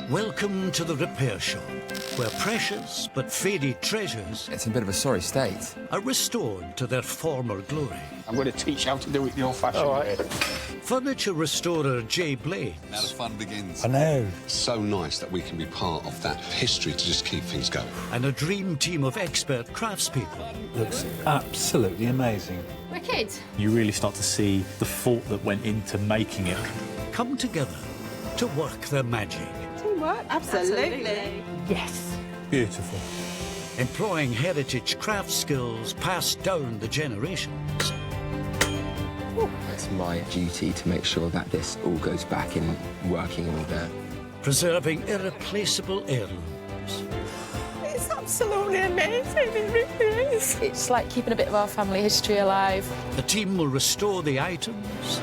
Welcome to the repair shop, where precious but faded treasures... It's in a bit of a sorry state. ...are restored to their former glory. I'm going to teach you how to do it the old-fashioned way. Furniture restorer Jay Blades... Now the fun begins. I know. It's so nice that we can be part of that history to just keep things going. ...and a dream team of expert craftspeople. Looks absolutely amazing. Wicked. You really start to see the thought that went into making it. ...come together to work their magic. Teamwork? Absolutely. Yes. Beautiful. Employing heritage craft skills passed down the generations. It's my duty to make sure that this all goes back in working order. Preserving irreplaceable heirlooms. It's absolutely amazing, it really is. It's like keeping a bit of our family history alive. The team will restore the items,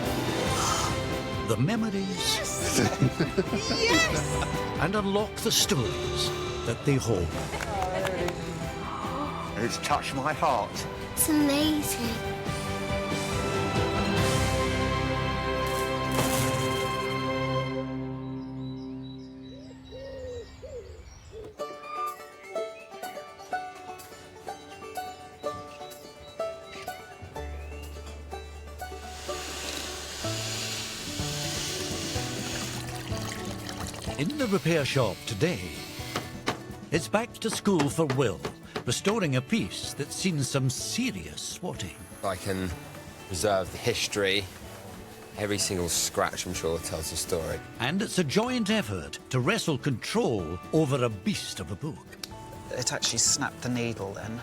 the memories, Yes! and unlock the stories that they hold. It's touched my heart. It's amazing. In the repair shop today, it's back to school for Will, restoring a piece that's seen some serious swatting. I can preserve the history. Every single scratch, I'm sure, tells a story. And it's a joint effort to wrestle control over a beast of a book. It actually snapped the needle then.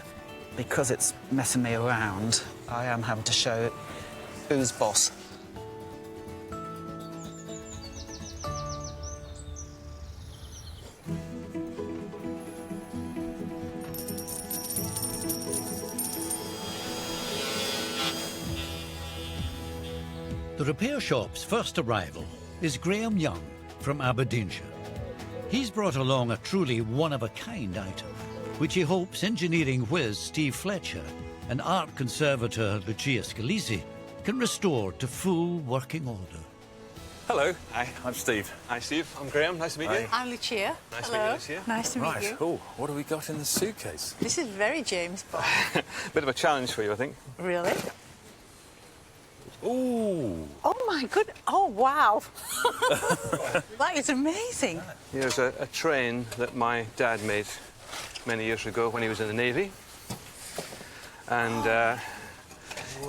Because it's messing me around, I am having to show who's boss. The repair shop's first arrival is Graham Young from Aberdeenshire. He's brought along a truly one-of-a-kind item, which he hopes engineering whiz Steve Fletcher and art conservator Lucia Scalisi can restore to full working order. Hello. Hi, I'm Steve. Hi, Steve. I'm Graham. Nice to meet you. I'm Lucia. Nice to meet you, Lucia. Nice to meet you. Oh, what have we got in the suitcase? This is very James Bond. Bit of a challenge for you, I think. Really? Ooh. Oh, my good. Oh, wow. That is amazing. Here's a train that my dad made many years ago when he was in the Navy. And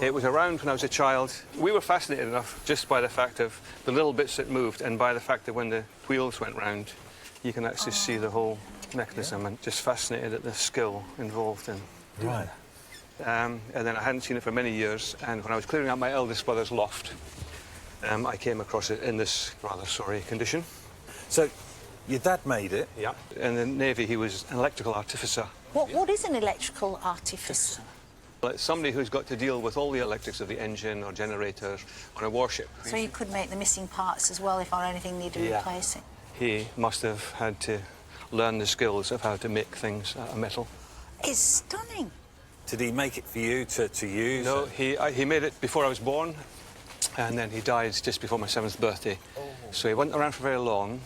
it was around when I was a child. We were fascinated enough just by the fact of the little bits that moved and by the fact that when the wheels went round, you can actually see the whole mechanism, and just fascinated at the skill involved in doing Right. it. And then I hadn't seen it for many years, and when I was clearing out my eldest brother's loft, I came across it in this rather sorry condition. So, your dad made it? Yeah. In the Navy, he was an electrical artificer. What is an electrical artificer? Well, it's somebody who's got to deal with all the electrics of the engine or generators on a warship. So you could make the missing parts as well if anything needed replacing. He must have had to learn the skills of how to make things out of metal. It's stunning. Did he make it for you to use? No, he made it before I was born, and then he died just before my 7th birthday. Oh. So he wasn't around for very long,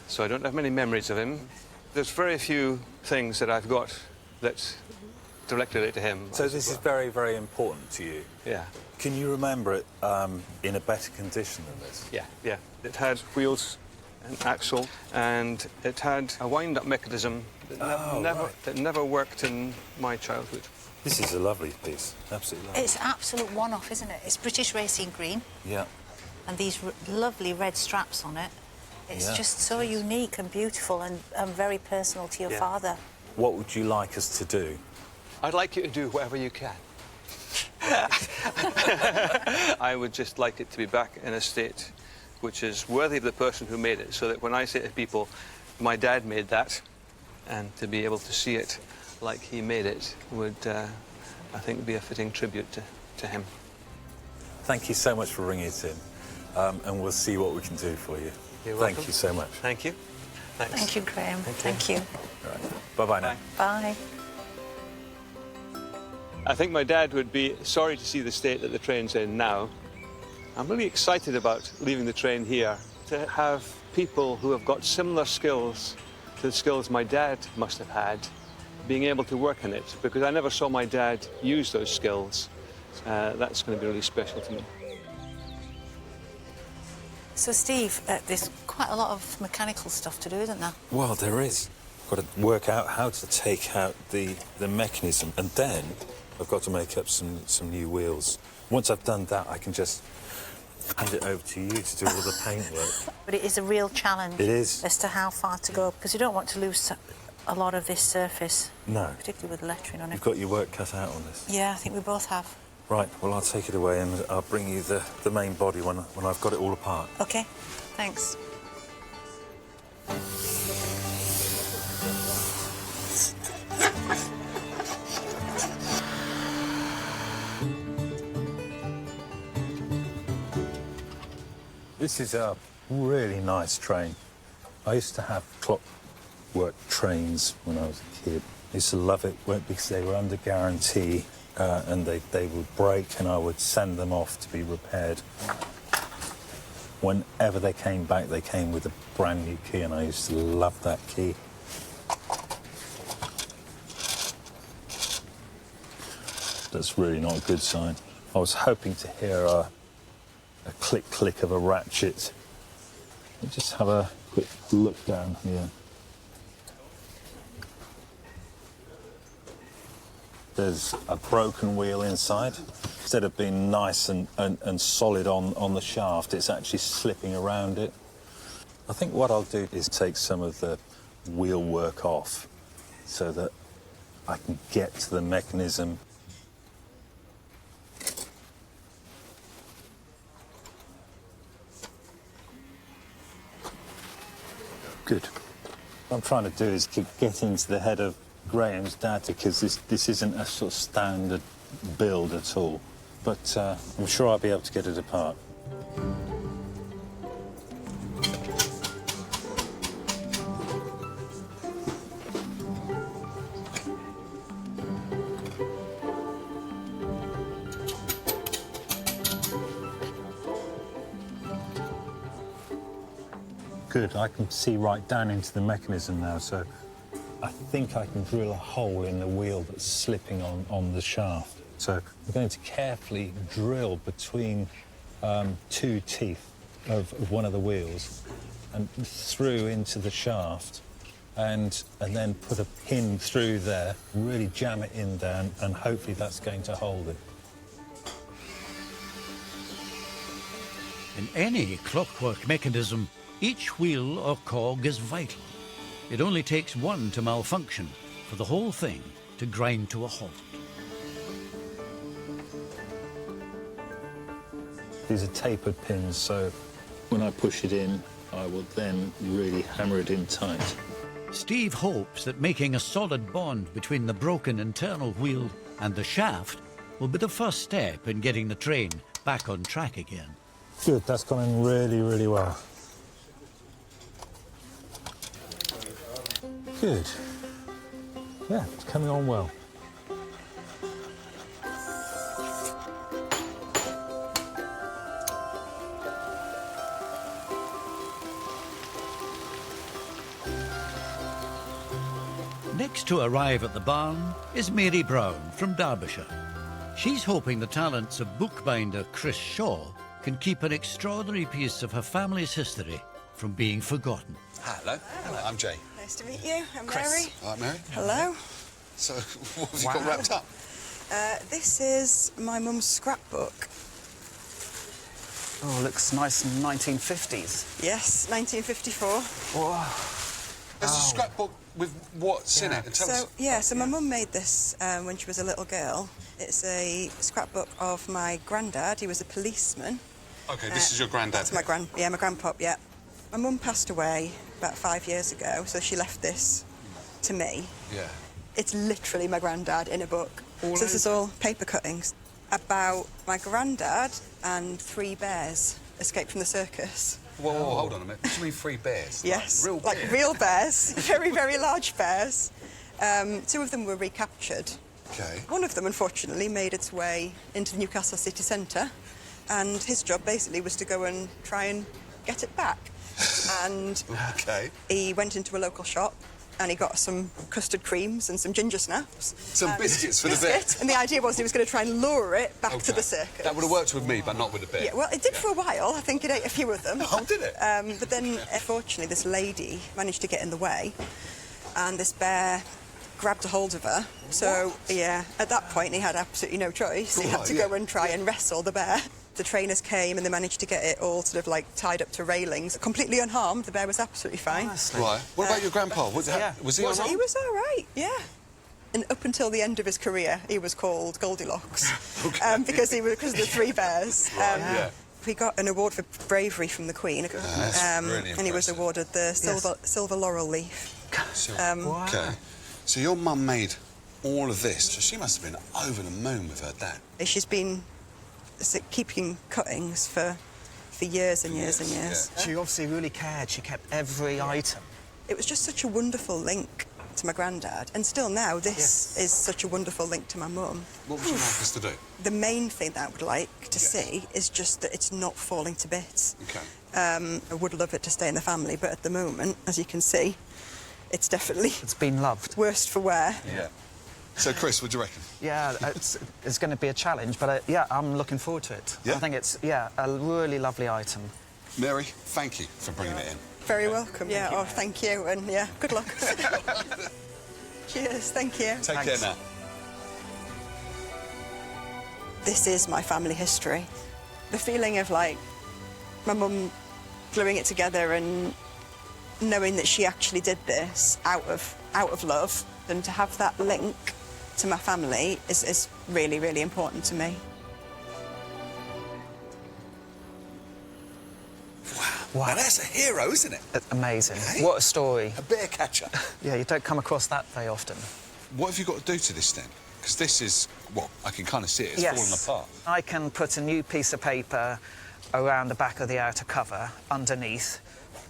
so I don't have many memories of him. There's very few things that I've got that directly relate to him. So this is very, very important to you? Yeah. Can you remember it in a better condition than this? Yeah, yeah. It had wheels, an axle, and it had a wind-up mechanism that never worked in my childhood. This is a lovely piece, absolutely lovely. It's absolute one-off, isn't it? It's British Racing Green. Yeah. And these lovely red straps on it. It's just so unique and beautiful and very personal to your father. What would you like us to do? I'd like you to do whatever you can. I would just like it to be back in a state which is worthy of the person who made it, so that when I say to people, my dad made that, and to be able to see it like he made it would, I think, be a fitting tribute to him. Thank you so much for bringing it in, and we'll see what we can do for you. You're welcome. Thank you so much. Thank you. Thanks. Thank you, Graham. Thank you. All right. Bye-bye now. Bye. I think my dad would be sorry to see the state that the train's in now. I'm really excited about leaving the train here, to have people who have got similar skills to the skills my dad must have had, being able to work in it, because I never saw my dad use those skills. That's going to be really special to me. So, Steve, there's quite a lot of mechanical stuff to do, isn't there? Well, there is. I've got to work out how to take out the mechanism, and then I've got to make up some new wheels. Once I've done that, I can just hand it over to you to do all the paintwork. But it is a real challenge. It is. As to how far to go, because you don't want to lose a lot of this surface. No. Particularly with the lettering on it. You've got your work cut out on this. Yeah, I think we both have. Right, well, I'll take it away and I'll bring you the main body when I've got it all apart. OK, thanks. This is a really nice train. I used to have Clockwork trains when I was a kid. I used to love it because they were under guarantee and they would break and I would send them off to be repaired. Whenever they came back, they came with a brand new key and I used to love that key. That's really not a good sign. I was hoping to hear a click of a ratchet. Let's just have a quick look down here. There's a broken wheel inside. Instead of being nice and solid on the shaft, it's actually slipping around it. I think what I'll do is take some of the wheel work off so that I can get to the mechanism. Good. What I'm trying to do is get into the head of Graham's dad, because this isn't a sort of standard build at all. But I'm sure I'll be able to get it apart. Good, I can see right down into the mechanism now, so I think I can drill a hole in the wheel that's slipping on the shaft. So I'm going to carefully drill between two teeth of one of the wheels and through into the shaft and then put a pin through there, really jam it in there, and hopefully that's going to hold it. In any clockwork mechanism, each wheel or cog is vital. It only takes one to malfunction for the whole thing to grind to a halt. These are tapered pins, so when I push it in, I will then really hammer it in tight. Steve hopes that making a solid bond between the broken internal wheel and the shaft will be the first step in getting the train back on track again. Good, that's gone in really, really well. Good. Yeah, it's coming on well. Next to arrive at the barn is Mary Brown from Derbyshire. She's hoping the talents of bookbinder Chris Shaw can keep an extraordinary piece of her family's history from being forgotten. Hello. Hello. I'm Jay. Nice to meet you. I'm Chris. Mary. All right, Mary. Hello. So, what have you got wrapped up? This is my mum's scrapbook. Oh, looks nice in 1950s. Yes, 1954. Whoa. There's a scrapbook with what's in it? And tell us. So my mum made this when she was a little girl. It's a scrapbook of my granddad. He was a policeman. OK, this is your granddad? That's my my grandpop, yeah. My mum passed away about 5 years ago, so she left this to me. Yeah. It's literally my granddad in a book. So this is all paper cuttings about my granddad and 3 bears escaped from the circus. Whoa, hold on a minute. What do you mean 3 bears? Yes, like real bears, very, very large bears. 2 of them were recaptured. OK. One of them, unfortunately, made its way into the Newcastle city centre, and his job basically was to go and try and get it back. And OK. he went into a local shop and he got some custard creams and some ginger snaps. Some biscuits for the bear. And the idea was he was going to try and lure it back to the circus. That would have worked with me, but not with the bear. Yeah, well, it did for a while. I think it ate a few of them. Oh, did it? But then, unfortunately, this lady managed to get in the way, and this bear grabbed a hold of her. So, yeah, at that point, he had absolutely no choice. He had to go and try and wrestle the bear. The trainers came and they managed to get it all sort of like tied up to railings, completely unharmed. The bear was absolutely fine. Right. What about your grandpa? Was he unharmed? He was all right, yeah. And up until the end of his career, he was called Goldilocks because of the three bears. He got an award for bravery from the Queen, really and he was awarded the silver laurel leaf. OK. So your mum made all of this. So she must have been over the moon with her dad. She's been keeping cuttings for years and years and years. She obviously really cared. She kept every item. It was just such a wonderful link to my granddad, and still now this is such a wonderful link to my mum. What would you like us to do? The main thing that I would like to see is just that it's not falling to bits. OK. I would love it to stay in the family, but at the moment, as you can see, it's definitely... It's been loved. Worst for wear. Yeah. So, Chris, what do you reckon? Yeah, it's going to be a challenge, but yeah, I'm looking forward to it. Yeah? I think it's, a really lovely item. Mary, thank you for bringing it in. Very welcome. Yeah, thank you, and yeah, good luck. Cheers, thank you. Take care now. This is my family history. The feeling of, like, my mum gluing it together and knowing that she actually did this out of love, and to have that link to my family is really, really important to me. Wow, now that's a hero, isn't it? It's amazing. Hey? What a story. A bear catcher. Yeah, you don't come across that very often. What have you got to do to this then? Because this is, well, I can kind of see it, it's falling apart. I can put a new piece of paper around the back of the outer cover, underneath,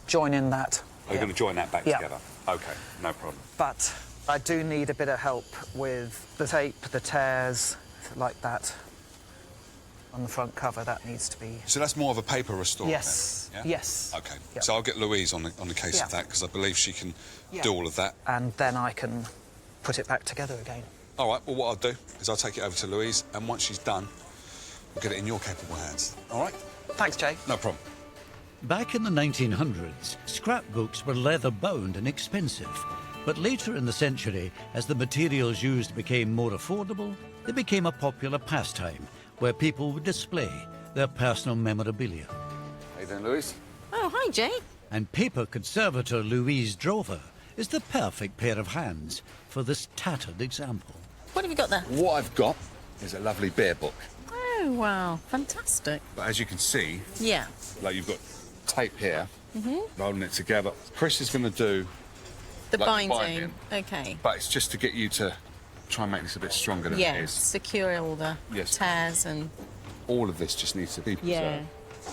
join in that. Are you going to join that back together? OK, no problem. But I do need a bit of help with the tape, the tears, like that. On the front cover, that needs to be... So that's more of a paper restore? Yes, then, yeah? yes. OK, Yep. so I'll get Louise on the case of that, because I believe she can do all of that. And then I can put it back together again. All right, well, what I'll do is I'll take it over to Louise, and once she's done, we'll get it in your capable hands. All right? Thanks, Jay. No problem. Back in the 1900s, scrapbooks were leather-bound and expensive. But later in the century, as the materials used became more affordable, they became a popular pastime where people would display their personal memorabilia. How you doing, Louise? Oh, hi, Jay. And paper conservator Louise Drover is the perfect pair of hands for this tattered example. What have you got there? What I've got is a lovely bear book. Oh, wow. Fantastic. But as you can see, Yeah. like you've got tape here, holding it together. Chris is going to do The like binding. OK. but it's just to get you to try and make this a bit stronger than it is. Secure all the tears and... All of this just needs to be preserved.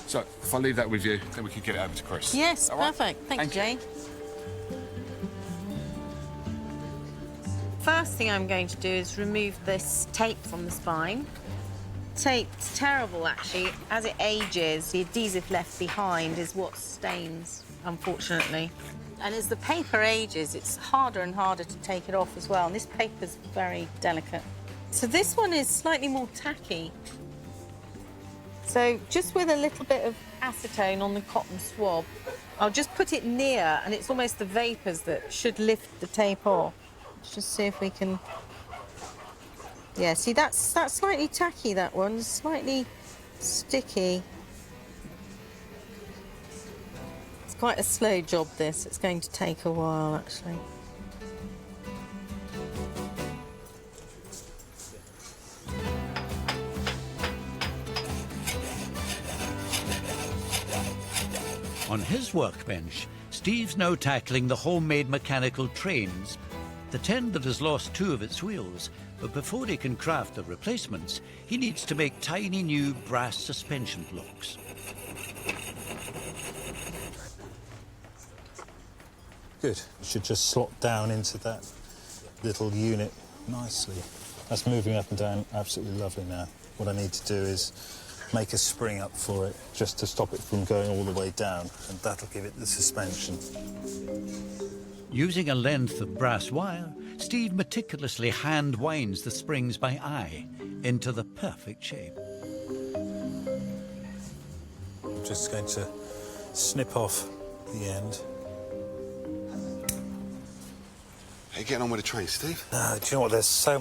So if I leave that with you, then we can get it over to Chris. Yes, All right? perfect. Thank you, Jay. First thing I'm going to do is remove this tape from the spine. Tape's terrible, actually. As it ages, the adhesive left behind is what stains, unfortunately. And as the paper ages, it's harder and harder to take it off as well. And this paper's very delicate. So this one is slightly more tacky. So just with a little bit of acetone on the cotton swab, I'll just put it near, and it's almost the vapours that should lift the tape off. Let's just see if we can... Yeah, see, that's slightly tacky, that one. Slightly sticky. It's quite a slow job, this. It's going to take a while, actually. On his workbench, Steve's now tackling the homemade mechanical trains. The tender has lost 2 of its wheels, but before he can craft the replacements, he needs to make tiny new brass suspension blocks. Good. It should just slot down into that little unit nicely. That's moving up and down absolutely lovely now. What I need to do is make a spring up for it, just to stop it from going all the way down, and that'll give it the suspension. Using a length of brass wire, Steve meticulously hand winds the springs by eye into the perfect shape. I'm just going to snip off the end. How you getting on with the train, Steve? Do you know what? There's so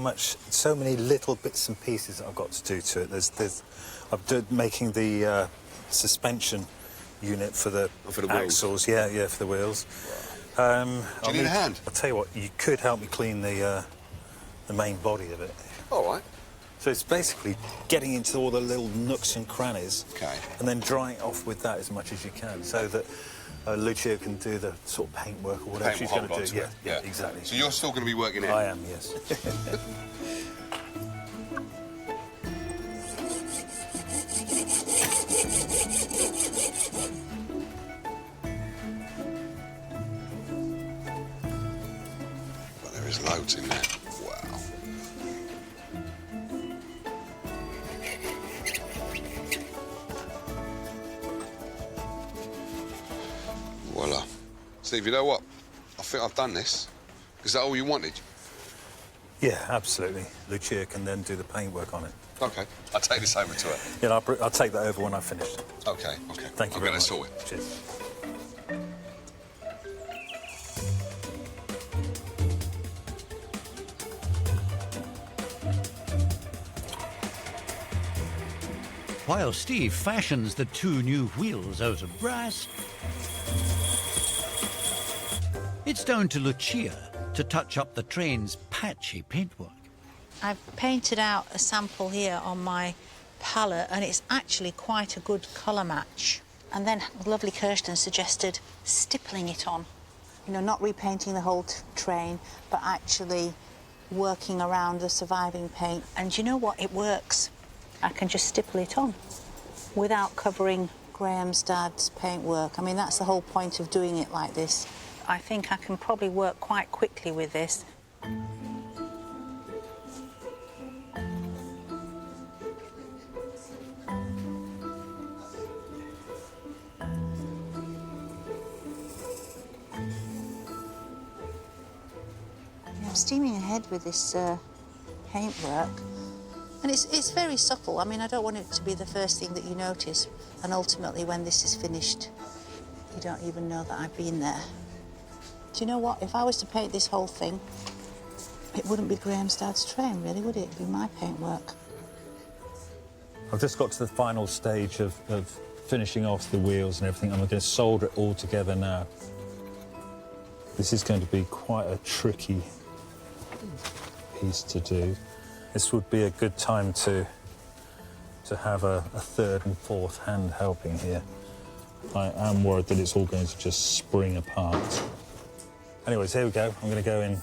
many little bits and pieces that I've got to do to it. I'm making the suspension unit for the axles. Yeah, for the wheels. Do you need a hand? I'll tell you what. You could help me clean the main body of it. All right. So it's basically getting into all the little nooks and crannies, and then drying it off with that as much as you can, so that Lucia can do the sort of paintwork or whatever she's going to do. Yeah, exactly. So you're still going to be working it? I am, yes. Well, there is loads in there. Wow. Voila. Steve, you know what? I think I've done this. Is that all you wanted? Yeah, absolutely. Lucia can then do the paintwork on it. OK. I'll take this over to her. Yeah, I'll take that over when I've finished. OK. Thank you very much. I'll get it sorted. Cheers. While Steve fashions the 2 new wheels out of brass, it's down to Lucia to touch up the train's patchy paintwork. I've painted out a sample here on my palette, and it's actually quite a good colour match. And then lovely Kirsten suggested stippling it on. You know, not repainting the whole train, but actually working around the surviving paint. And you know what? It works. I can just stipple it on without covering Graham's dad's paintwork. I mean, that's the whole point of doing it like this. I think I can probably work quite quickly with this. I'm steaming ahead with this paintwork. And it's very subtle. I mean, I don't want it to be the first thing that you notice. And ultimately, when this is finished, you don't even know that I've been there. Do you know what? If I was to paint this whole thing, it wouldn't be Graham's dad's train, really, would it? It'd be my paintwork. I've just got to the final stage of finishing off the wheels and everything. I'm going to solder it all together now. This is going to be quite a tricky piece to do. This would be a good time to have a third and fourth hand helping here. I am worried that it's all going to just spring apart. Anyways, here we go. I'm going to go in.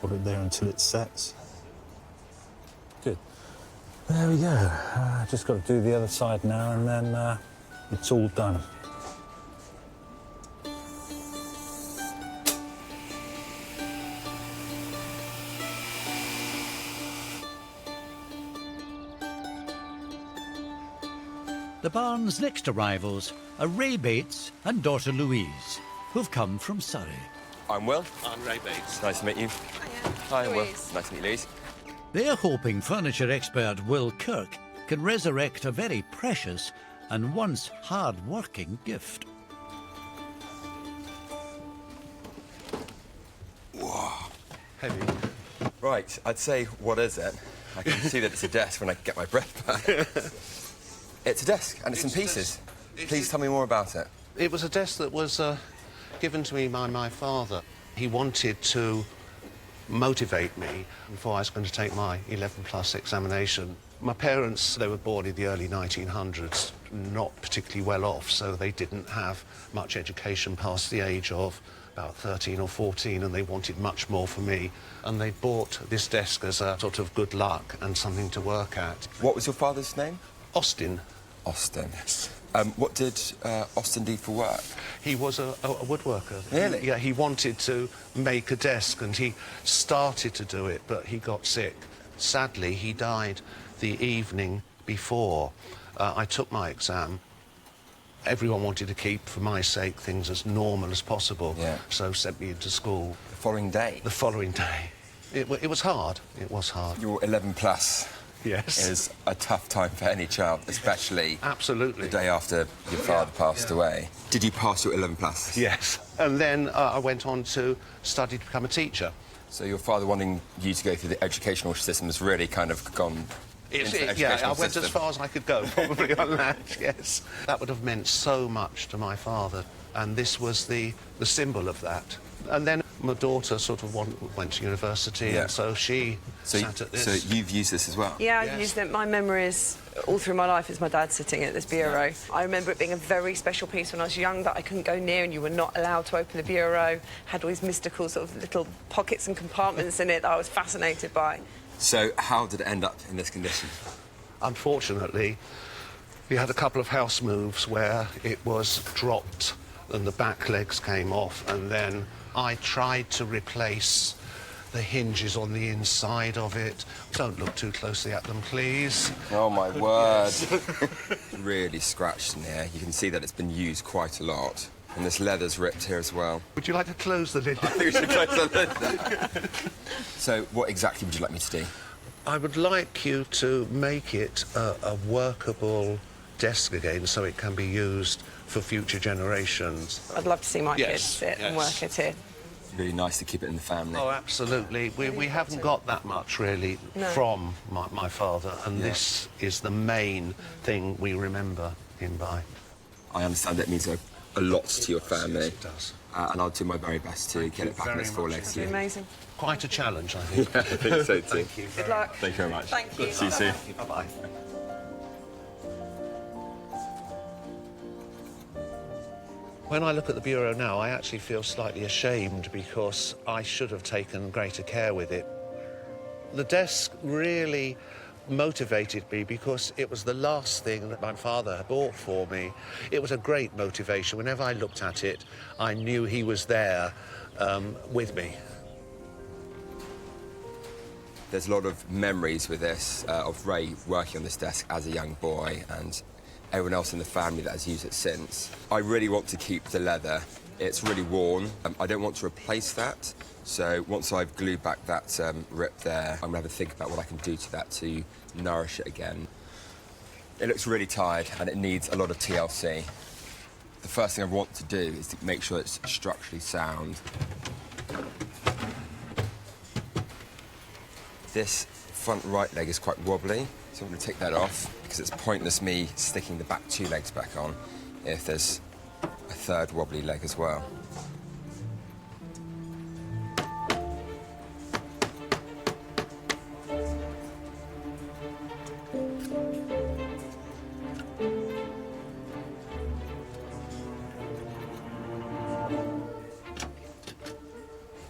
Hold it there until it sets. Good. There we go. Just got to do the other side now, and then it's all done. The barn's next arrivals are Ray Bates and daughter Louise, who've come from Surrey. I'm Will. I'm Ray Bates. Nice to meet you. Hi, I'm Will. Nice to meet you, Louise. They're hoping furniture expert Will Kirk can resurrect a very precious and once hard-working gift. Whoa. Heavy. Right, I'd say, what is it? I can see that it's a desk when I get my breath back. It's a desk, and it's in pieces. Please tell me more about it. It was a desk that was given to me by my father. He wanted to motivate me before I was going to take my 11+ examination. My parents, they were born in the early 1900s, not particularly well off, so they didn't have much education past the age of about 13 or 14, and they wanted much more for me. And they bought this desk as a sort of good luck and something to work at. What was your father's name? Austin. Austin. What did Austin do for work? He was a woodworker. Really? Yeah, he wanted to make a desk, and he started to do it, but he got sick. Sadly, he died the evening before I took my exam. Everyone wanted to keep, for my sake, things as normal as possible, so sent me into school. The following day? The following day. It was hard. It was hard. Your 11 plus is a tough time for any child, especially absolutely the day after your father passed away. Did you pass your 11 plus? Yes. And then I went on to study to become a teacher. So your father wanting you to go through the educational system has really kind of gone into the educational I went system. as far as I could go, probably, on that, yes. That would have meant so much to my father, and this was the symbol of that. And then my daughter sort of went to university, and so she sat at this. So you've used this as well? Yeah, I've used it. My memories all through my life is my dad sitting at this bureau. I remember it being a very special piece when I was young that I couldn't go near, and you were not allowed to open the bureau. Had all these mystical sort of little pockets and compartments in it that I was fascinated by. So how did it end up in this condition? Unfortunately, we had a couple of house moves where it was dropped and the back legs came off, and then I tried to replace the hinges on the inside of it. Don't look too closely at them, please. Oh, my word. Really scratched in here. You can see that it's been used quite a lot. And this leather's ripped here as well. Would you like to close the lid? I think we should close the lid. So what exactly would you like me to do? I would like you to make it a workable desk again so it can be used for future generations. I'd love to see my kids sit and work at it. Really nice to keep it in the family. Oh, absolutely. We haven't got that much, really, from my father, and this is the main thing we remember him by. I understand that means a lot to your family. Yes, it does. And I'll do my very best to get it back on its four legs. It'd be amazing. Quite a challenge, I think. Yeah, I think so too. Thank you. Good luck. Thank you very much. Thank you. See you soon. Bye-bye. When I look at the bureau now, I actually feel slightly ashamed because I should have taken greater care with it. The desk really motivated me because it was the last thing that my father had bought for me. It was a great motivation. Whenever I looked at it, I knew he was there with me. There's a lot of memories with this, of Ray working on this desk as a young boy and everyone else in the family that has used it since. I really want to keep the leather. It's really worn. I don't want to replace that. So once I've glued back that rip there, I'm going to have to think about what I can do to that to nourish it again. It looks really tired and it needs a lot of TLC. The first thing I want to do is to make sure it's structurally sound. This front right leg is quite wobbly, so I'm going to take that off because it's pointless me sticking the back two legs back on if there's a third wobbly leg as well.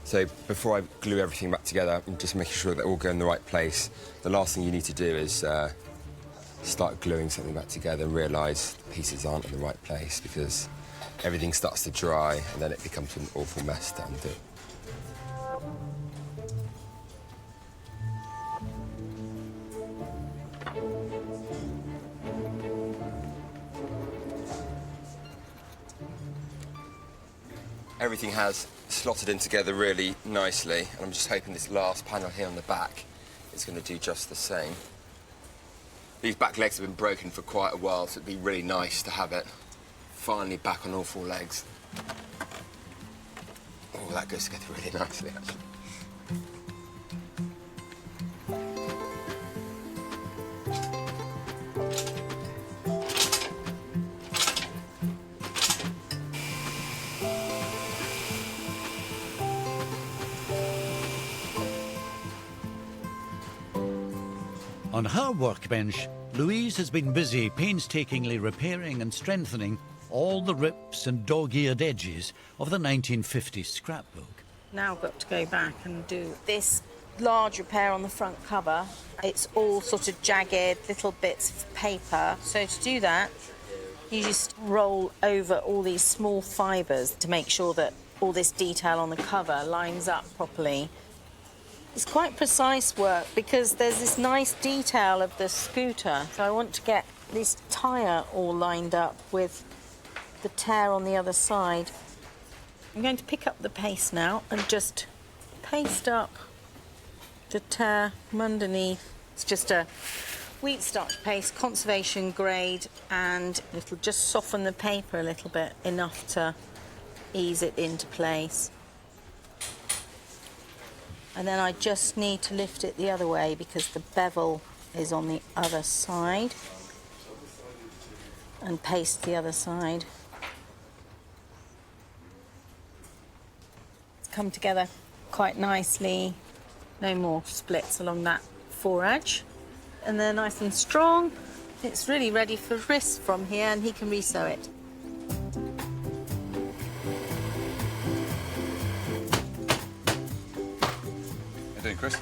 So before I glue everything back together, I'm just making sure that they all go in the right place. The last thing you need to do is start gluing something back together and realise the pieces aren't in the right place because everything starts to dry and then it becomes an awful mess to undo. Everything has slotted in together really nicely, and I'm just hoping this last panel here on the back is going to do just the same. These back legs have been broken for quite a while, so it'd be really nice to have it finally back on all four legs. Oh, that goes together really nicely, actually. On her workbench, Louise has been busy painstakingly repairing and strengthening all the rips and dog-eared edges of the 1950s scrapbook. Now I've got to go back and do this large repair on the front cover. It's all sort of jagged, little bits of paper. So to do that, you just roll over all these small fibres to make sure that all this detail on the cover lines up properly. It's quite precise work because there's this nice detail of the scooter. So I want to get this tyre all lined up with the tear on the other side. I'm going to pick up the paste now and just paste up the tear from underneath. It's just a wheat starch paste, conservation grade, and it'll just soften the paper a little bit, enough to ease it into place. And then I just need to lift it the other way because the bevel is on the other side, and paste the other side. It's come together quite nicely. No more splits along that foredge. And they're nice and strong. It's really ready for wrist from here, and he can resew it. How you doing, Chris?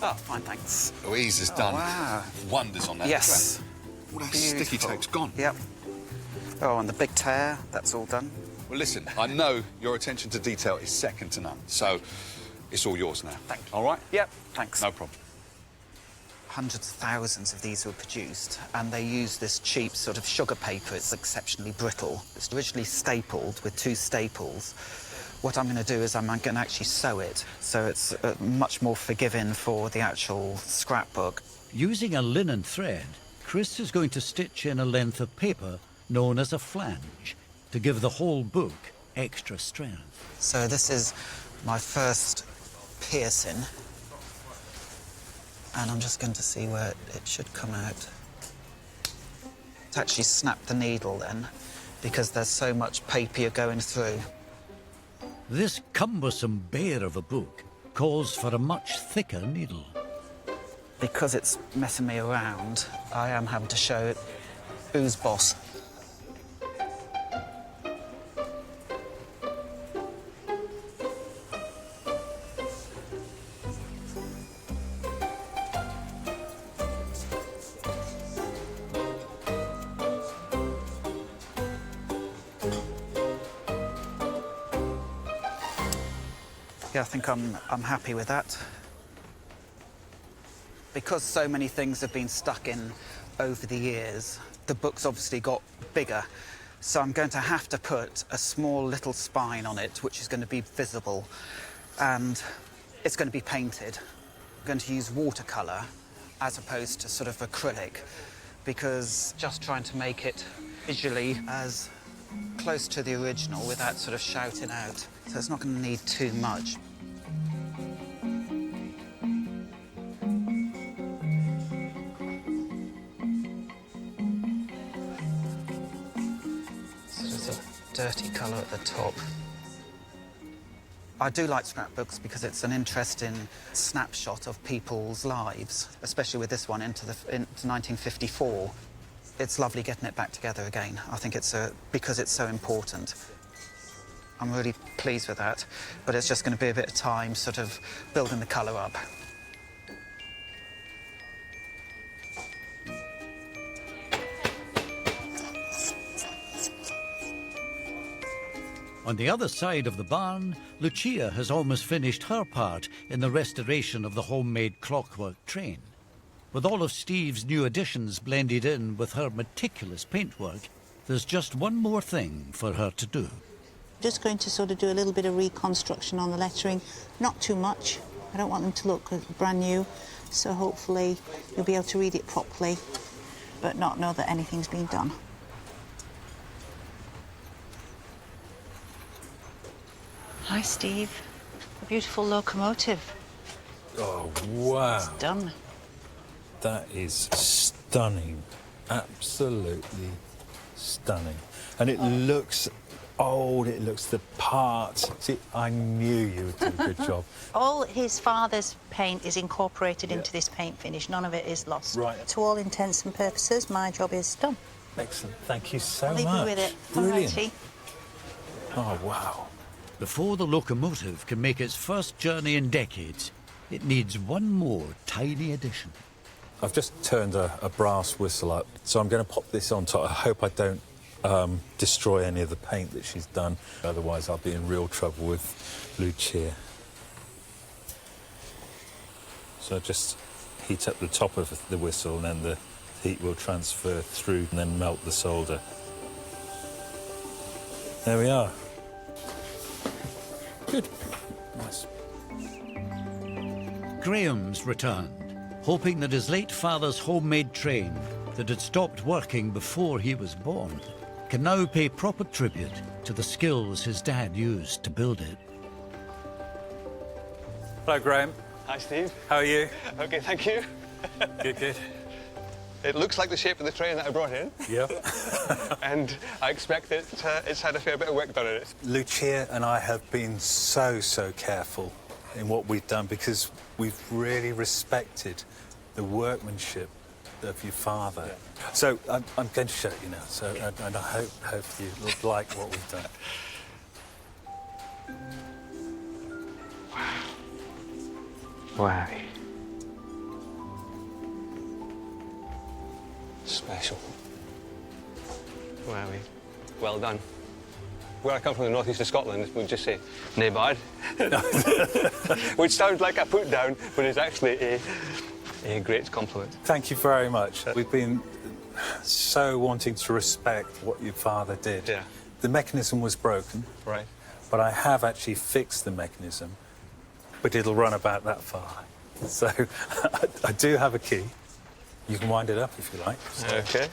Oh, fine, thanks. Louise has done wonders on that. Yes. All that sticky tape's gone. Yep. Oh, and the big tear, that's all done. Well, listen, I know your attention to detail is second to none, so it's all yours now. Thank you. All right? Yep, thanks. No problem. Hundreds of thousands of these were produced, and they use this cheap sort of sugar paper. It's exceptionally brittle. It's originally stapled with 2 staples. What I'm going to do is I'm going to actually sew it, so it's much more forgiving for the actual scrapbook. Using a linen thread, Chris is going to stitch in a length of paper known as a flange to give the whole book extra strength. So this is my first piercing, and I'm just going to see where it should come out. To actually snap the needle then, because there's so much paper you're going through. This cumbersome bear of a book calls for a much thicker needle. Because it's messing me around, I am having to show it who's boss. Yeah, I think I'm happy with that. Because so many things have been stuck in over the years, the book's obviously got bigger. So I'm going to have to put a small little spine on it, which is going to be visible, and it's going to be painted. I'm going to use watercolour as opposed to sort of acrylic, because just trying to make it visually as close to the original without sort of shouting out. So it's not going to need too much. So there's a dirty colour at the top. I do like scrapbooks because it's an interesting snapshot of people's lives, especially with this one into 1954. It's lovely getting it back together again. I think it's because it's so important. I'm really pleased with that, but it's just going to be a bit of time sort of building the colour up. On the other side of the barn, Lucia has almost finished her part in the restoration of the homemade Clockwork train. With all of Steve's new additions blended in with her meticulous paintwork, there's just one more thing for her to do. Just going to sort of do a little bit of reconstruction on the lettering, not too much. I don't want them to look brand new, so hopefully you'll be able to read it properly, but not know that anything's been done. Hi, Steve. A beautiful locomotive. Oh, wow. It's done. That is stunning. Absolutely stunning. And it looks old, it looks the part. See, I knew you would do a good job. All his father's paint is incorporated into this paint finish. None of it is lost. Right. To all intents and purposes, my job is done. Excellent. Thank you so I'll leave much. you with it. Brilliant. Alrighty. Oh, wow. Before the locomotive can make its first journey in decades, it needs one more tiny addition. I've just turned a brass whistle up, so I'm going to pop this on top. I hope I don't destroy any of the paint that she's done. Otherwise, I'll be in real trouble with Lucia. So just heat up the top of the whistle, and then the heat will transfer through and then melt the solder. There we are. Good. Nice. Graham's returned, hoping that his late father's homemade train, that had stopped working before he was born, can now pay proper tribute to the skills his dad used to build it. Hello, Graham. Hi, Steve. How are you? OK, thank you. Good, good. It looks like the shape of the train that I brought in. Yeah. And I expect that it's had a fair bit of work done on it. Lucia and I have been so careful in what we've done because we've really respected the workmanship of your father. Yeah. So I'm going to show you now. So and I hope you like what we've done. Wow. Special. Wowie. Well done. Where I come from, the northeast of Scotland, we'd just say, nae bad. Which sounds like a put down, but is actually a great compliment. Thank you very much. We've been so wanting to respect what your father did. Yeah. The mechanism was broken. Right. But I have actually fixed the mechanism, but it'll run about that far. So I do have a key. You can wind it up if you like. So, OK.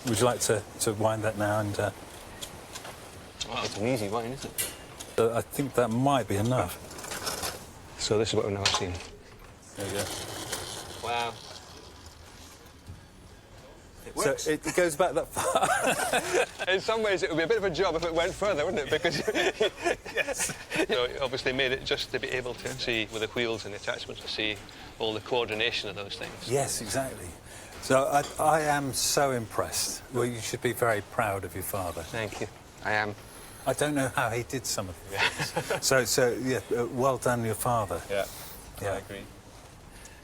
Would you like to wind that now and... Well, it's an easy wind, isn't it? I think that might be enough. So this is what we've never seen. There you go. Wow. So it goes back that far. In some ways, it would be a bit of a job if it went further, wouldn't it? Because yes, you know, it obviously made it just to be able to see with the wheels and the attachments to see all the coordination of those things. Yes, exactly. So I am so impressed. Well, you should be very proud of your father. Thank you. I am. I don't know how he did some of the things. So yeah, well done, your father. Yeah, I agree.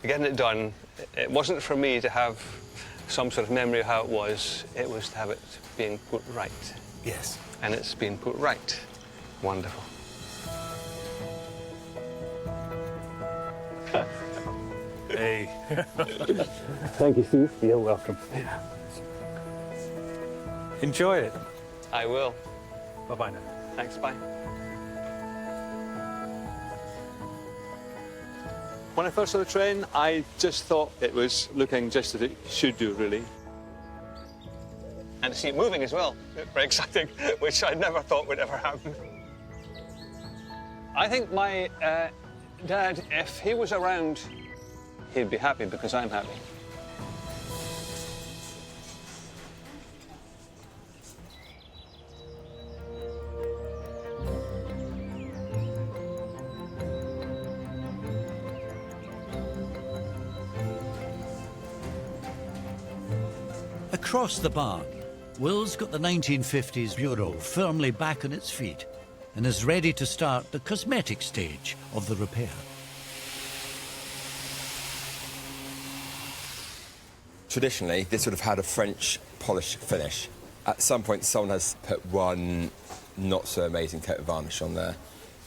Getting it done, it wasn't for me to have some sort of memory of how it was to have it being put right. Yes. And it's been put right. Wonderful. Hey. Thank you, Steve. You're welcome. Yeah. Enjoy it. I will. Bye-bye now. Thanks, bye. When I first saw the train, I just thought it was looking just as it should do, really. And to see it moving as well, very exciting, which I never thought would ever happen. I think my dad, if he was around, he'd be happy because I'm happy. Across the barn, Will's got the 1950s bureau firmly back on its feet and is ready to start the cosmetic stage of the repair. Traditionally, this would have had a French polish finish. At some point, someone has put one not-so-amazing coat of varnish on there.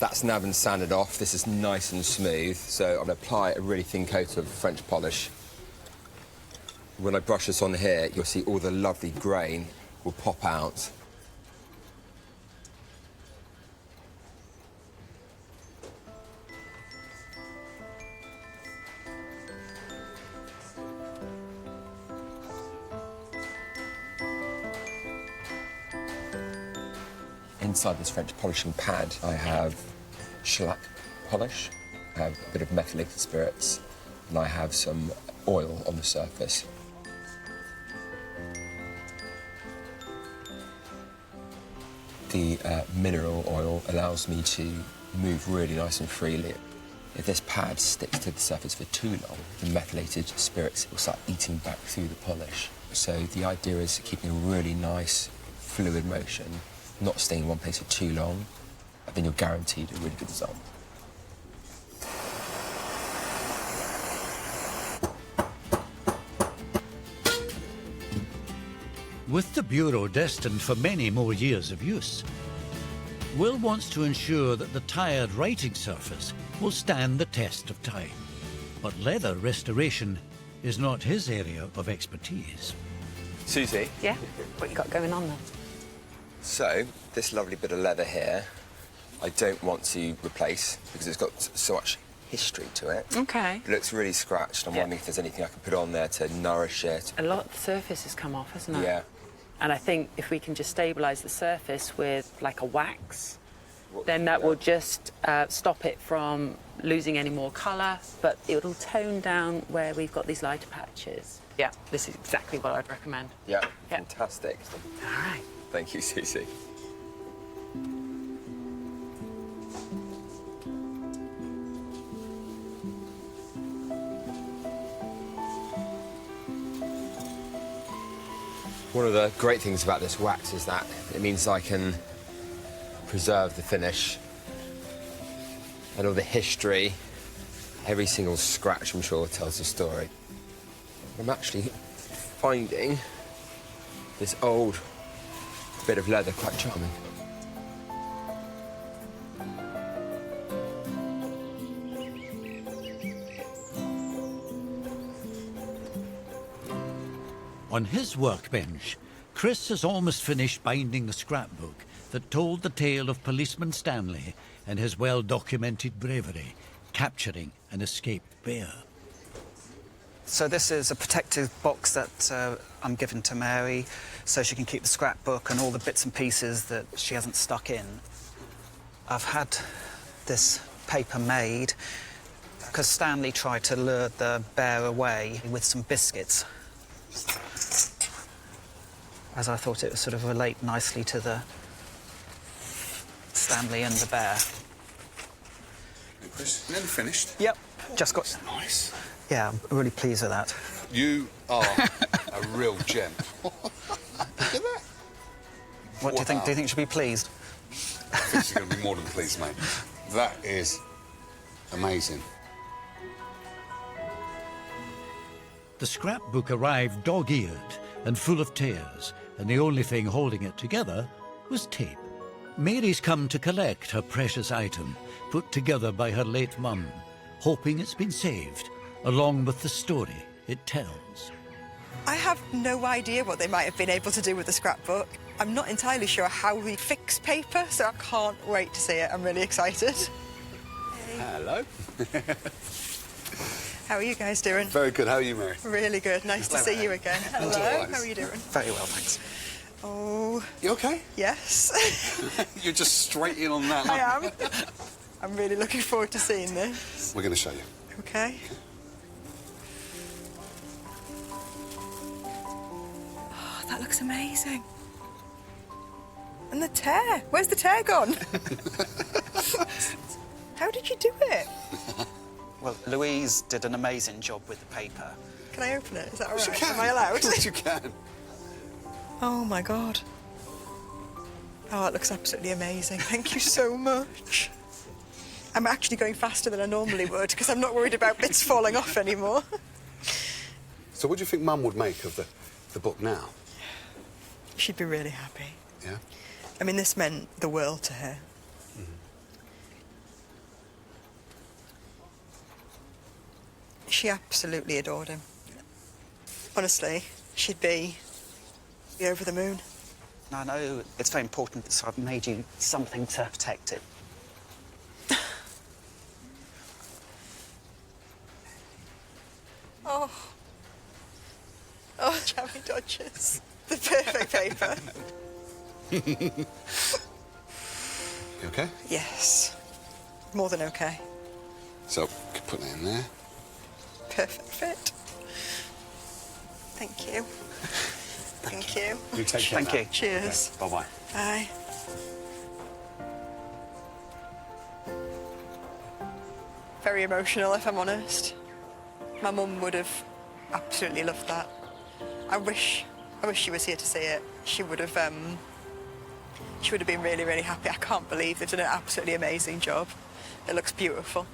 That's now been sanded off. This is nice and smooth, so I'm going to apply a really thin coat of French polish. When I brush this on here, you'll see all the lovely grain will pop out. Inside this French polishing pad, I have shellac polish, I have a bit of methylated spirits, and I have some oil on the surface. The mineral oil allows me to move really nice and freely. If this pad sticks to the surface for too long, the methylated spirits will start eating back through the polish. So the idea is keeping a really nice, fluid motion, not staying in one place for too long, and then you're guaranteed a really good result. With the bureau destined for many more years of use, Will wants to ensure that the tired writing surface will stand the test of time. But leather restoration is not his area of expertise. Susie? Yeah? What you got going on then? So, this lovely bit of leather here, I don't want to replace because it's got so much history to it. OK. It looks really scratched. I'm wondering if there's anything I can put on there to nourish it. A lot of the surface has come off, hasn't it? Yeah. And I think if we can just stabilise the surface with, like, a wax, then that will just stop it from losing any more colour, but it'll tone down where we've got these lighter patches. Yeah, this is exactly what I'd recommend. Yeah, fantastic. All right. Thank you, Susie. One of the great things about this wax is that it means I can preserve the finish and all the history. Every single scratch, I'm sure, tells a story. I'm actually finding this old bit of leather quite charming. On his workbench, Chris has almost finished binding the scrapbook that told the tale of policeman Stanley and his well-documented bravery, capturing an escaped bear. So this is a protective box that I'm given to Mary so she can keep the scrapbook and all the bits and pieces that she hasn't stuck in. I've had this paper made because Stanley tried to lure the bear away with some biscuits, as I thought it would sort of relate nicely to the Stanley and the bear. Hey, Chris, nearly finished? Yep, just got... Nice. Yeah, I'm really pleased with that. You are a real gem. Look at that. What do you think? Do you think you should be pleased? I think she's going to be more than pleased, mate. That is amazing. The scrapbook arrived dog-eared and full of tears, and the only thing holding it together was tape. Mary's come to collect her precious item, put together by her late mum, hoping it's been saved, along with the story it tells. I have no idea what they might have been able to do with the scrapbook. I'm not entirely sure how we fix paper, so I can't wait to see it. I'm really excited. Hey. Hello. How are you guys doing? Very good. How are you, Mary? Really good. Nice to see you again. Hello. How are you doing? Very well, thanks. Oh. You okay? Yes. You're just straight in on that. I am. I'm really looking forward to seeing this. We're going to show you. Okay. Oh, that looks amazing. And the tear. Where's the tear gone? How did you do it? Well, Louise did an amazing job with the paper. Can I open it? Is that all Yes, right? you can. Am I allowed? Of course you can. Oh, my God. Oh, it looks absolutely amazing. Thank you so much. I'm actually going faster than I normally would because I'm not worried about bits falling off anymore. So what do you think Mum would make of the book now? She'd be really happy. Yeah? I mean, this meant the world to her. She absolutely adored him. Honestly, she'd be over the moon. I know it's very important, so I've made you something to protect it. Oh. Oh, jammy dodgers. The perfect paper. You okay? Yes. More than okay. So, you can put that in there. Perfect fit. Thank you. Thank you. You take care. Thank you. Cheers. Okay. Bye-bye. Bye. Very emotional, if I'm honest. My mum would have absolutely loved that. I wish she was here to see it. She would have been really, really happy. I can't believe they've done an absolutely amazing job. It looks beautiful.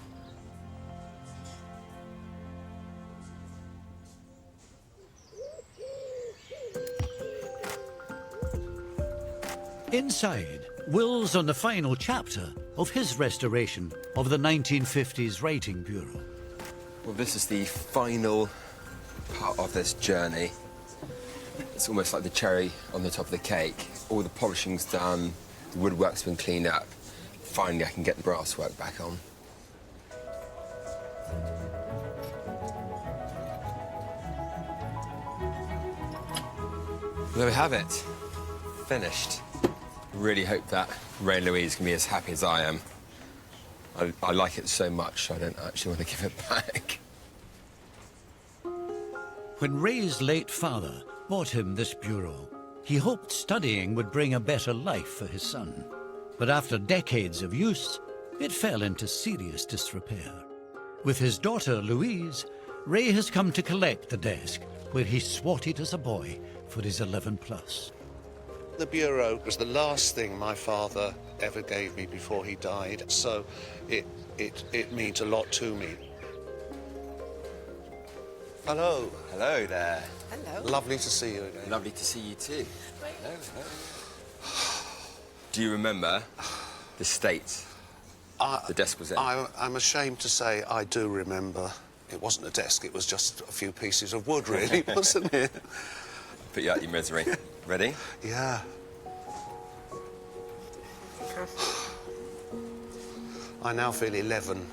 Inside, Will's on the final chapter of his restoration of the 1950s Writing Bureau. Well, this is the final part of this journey. It's almost like the cherry on the top of the cake. All the polishing's done, the woodwork's been cleaned up. Finally, I can get the brass work back on. There we have it. Finished. Really hope that Ray and Louise can be as happy as I am. I like it so much, I don't actually want to give it back. When Ray's late father bought him this bureau, he hoped studying would bring a better life for his son. But after decades of use, it fell into serious disrepair. With his daughter, Louise, Ray has come to collect the desk where he swatted as a boy for his 11+. The bureau was the last thing my father ever gave me before he died, so it means a lot to me. Hello. Hello there. Hello. Lovely to see you again. Lovely to see you too. Hello, hello. Do you remember the state the desk was in? I'm ashamed to say I do remember. It wasn't a desk, it was just a few pieces of wood, really, wasn't it? Put you out your misery. Ready? Yeah. I now feel 11.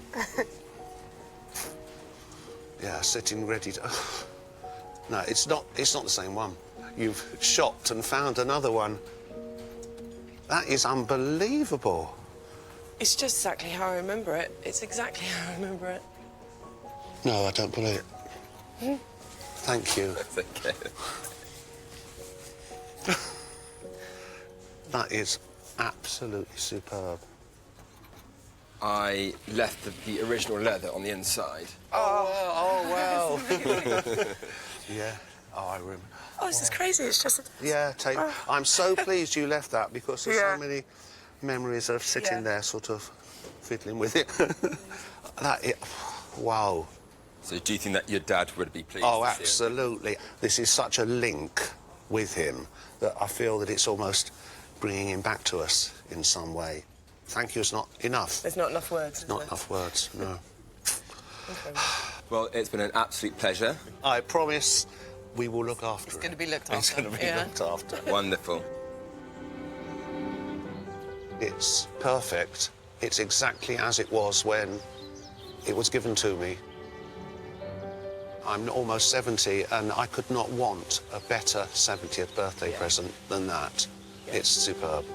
Yeah, sitting ready to... No, it's not the same one. You've shopped and found another one. That is unbelievable. It's just exactly how I remember it. It's exactly how I remember it. No, I don't believe it. Thank you. That's okay. That is absolutely superb. I left the original leather on the inside. Oh, wow. Yeah. Oh, I remember. Oh, this is crazy. It's just... Yeah, I'm so pleased you left that because there's so many memories of sitting there sort of fiddling with it. Wow. So do you think that your dad would be pleased? Oh, to see it? absolutely. This is such a link with him that I feel that it's almost bringing him back to us in some way. Thank you is not enough. There's not enough words. Not enough words, no. Okay. Well, it's been an absolute pleasure. I promise we will look after It's it. going to be looked after. It's going to be looked after. Wonderful. It's perfect. It's exactly as it was when it was given to me. I'm almost 70, and I could not want a better 70th birthday present than that. It's superb.